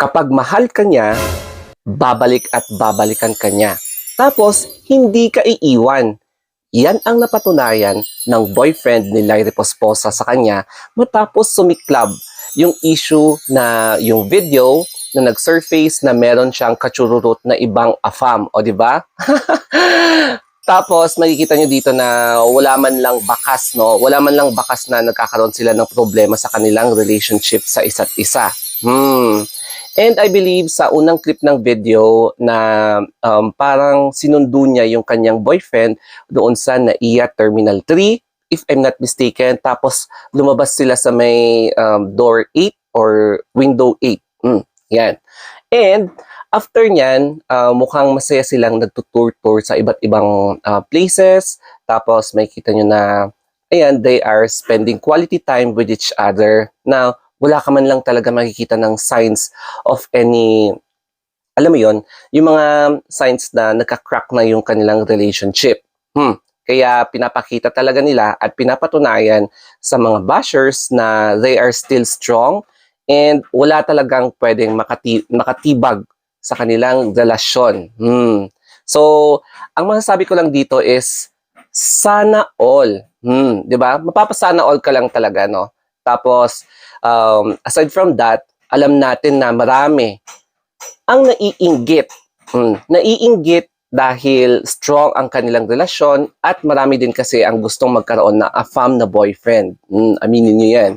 Kapag mahal ka niya, babalik at babalikan ka niya. Tapos, hindi ka iiwan. Yan ang napatunayan ng boyfriend ni Lyre Posposa sa kanya matapos sumiklab yung issue na yung video na nag-surface na meron siyang kachururut na ibang afam. O, di ba? Tapos, makikita nyo dito na wala man lang bakas, no? Wala man lang bakas na nagkakaroon sila ng problema sa kanilang relationship sa isa't isa. And I believe sa unang clip ng video na parang sinundo niya yung kanyang boyfriend doon sa NAIA Terminal 3, if I'm not mistaken. Tapos lumabas sila sa may door 8 or window 8. Yan. And after nyan, mukhang masaya silang nagtutour-tour sa iba't ibang places. Tapos makikita nyo na, ayan, they are spending quality time with each other. Now, wala ka man lang talaga makikita ng signs of any, alam mo yon, yung mga signs na nagka-crack na yung kanilang relationship. Kaya pinapakita talaga nila at pinapatunayan sa mga bashers na they are still strong and wala talagang pwedeng makatibag sa kanilang relasyon. So, ang masasabi ko lang dito is, sana all. 'Di ba? Mapapasana all ka lang talaga, no? Tapos, aside from that, alam natin na marami ang naiinggit. Naiinggit dahil strong ang kanilang relasyon at marami din kasi ang gustong magkaroon na afam na boyfriend. Aminin nyo yan.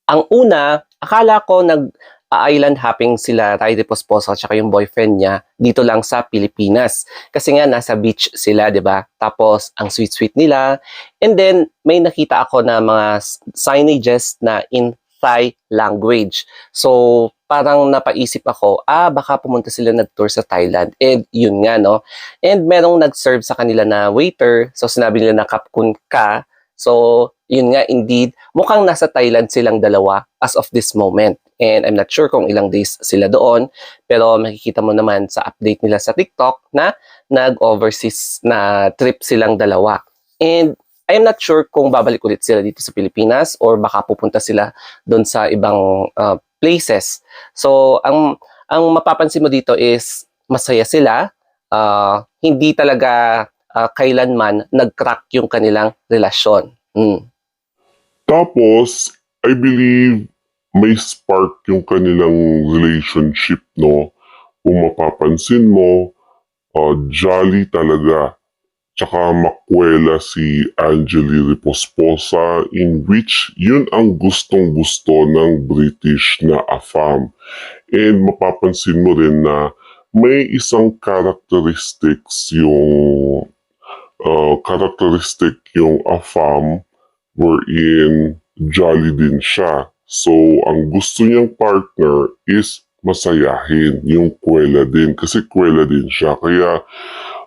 Ang una, akala ko nag-island hopping sila, Ryder Posposa at yung boyfriend niya dito lang sa Pilipinas. Kasi nga nasa beach sila, 'di ba? Tapos ang sweet-sweet nila. And then may nakita ako na mga signages na in Thai language. So parang napaisip ako, baka pumunta sila nag-tour sa Thailand. And yun nga, no? And merong nag-serve sa kanila na waiter. So sinabi nila na kapkun ka. So yun nga, indeed, mukhang nasa Thailand silang dalawa as of this moment. And I'm not sure kung ilang days sila doon. Pero makikita mo naman sa update nila sa TikTok na nag-overseas na trip silang dalawa. And I'm not sure kung babalik ulit sila dito sa Pilipinas or baka pupunta sila doon sa ibang places. So, ang mapapansin mo dito is masaya sila. Hindi talaga kailanman nag-crack yung kanilang relasyon. Tapos, I believe may spark yung kanilang relationship, no? Kung mapapansin mo, jolly talaga. Tsaka makwela si Angeli Posposa in which yun ang gustong-gusto ng British na afam. And mapapansin mo rin na may isang characteristics yung afam wherein jolly din siya. So, ang gusto niyang partner is masayahin, yung kwela din. Kasi kwela din siya. Kaya,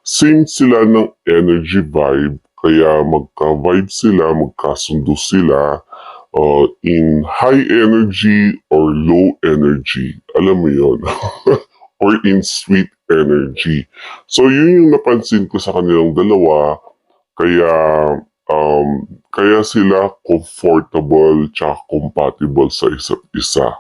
same sila ng energy vibe. Kaya magka-vibe sila, magkasundo sila in high energy or low energy. Alam mo yun? Or in sweet energy. So, yun yung napansin ko sa kanilang dalawa. Kaya sila comfortable tsaka compatible sa isa't isa.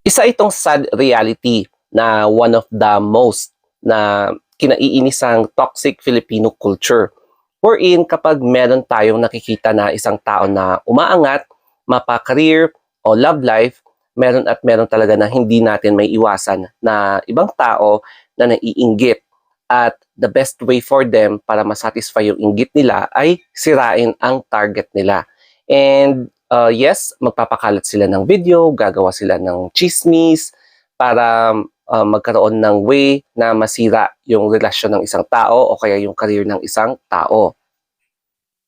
Isa itong sad reality na one of the most na kinaiinisang toxic Filipino culture. Wherein kapag meron tayong nakikita na isang tao na umaangat, mapa-career o love life, meron talaga na hindi natin may iwasan na ibang tao na naiinggit. At the best way for them para masatisfy yung inggit nila ay sirain ang target nila. And yes, magpapakalat sila ng video, gagawa sila ng chismis para magkaroon ng way na masira yung relasyon ng isang tao o kaya yung career ng isang tao.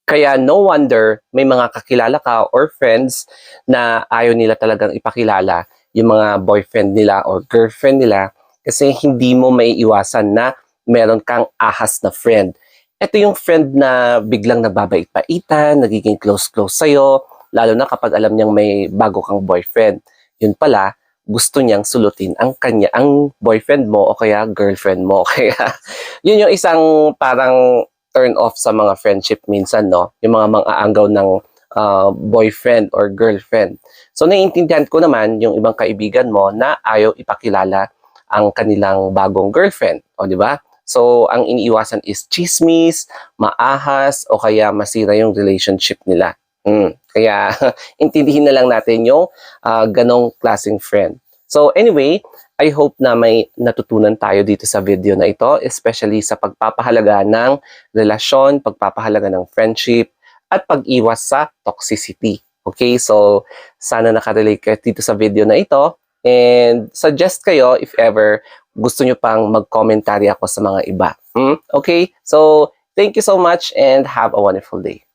Kaya no wonder may mga kakilala ka or friends na ayaw nila talagang ipakilala yung mga boyfriend nila or girlfriend nila kasi hindi mo maiiwasan na meron kang ahas na friend. Ito yung friend na biglang nagbabait-baitan, nagiging close-close sa'yo, lalo na kapag alam niyang may bago kang boyfriend. Yun pala, gusto niyang sulutin ang boyfriend mo o kaya girlfriend mo. Kaya yun yung isang parang turn off sa mga friendship minsan, no? Yung mga mang-aanggaw ng boyfriend or girlfriend. So naiintindihan ko naman yung ibang kaibigan mo na ayaw ipakilala ang kanilang bagong girlfriend, o di ba? So ang iniiwasan is chismis, maahas o kaya masira yung relationship nila. Kaya intindihin na lang natin yung ganong klaseng friend. So anyway, I hope na may natutunan tayo dito sa video na ito, especially sa pagpapahalaga ng relasyon, pagpapahalaga ng friendship, at pag-iwas sa toxicity. Okay, so sana nakarelate kayo dito sa video na ito. And suggest kayo if ever gusto nyo pang mag-commentary ako sa mga iba. Okay, so thank you so much and have a wonderful day.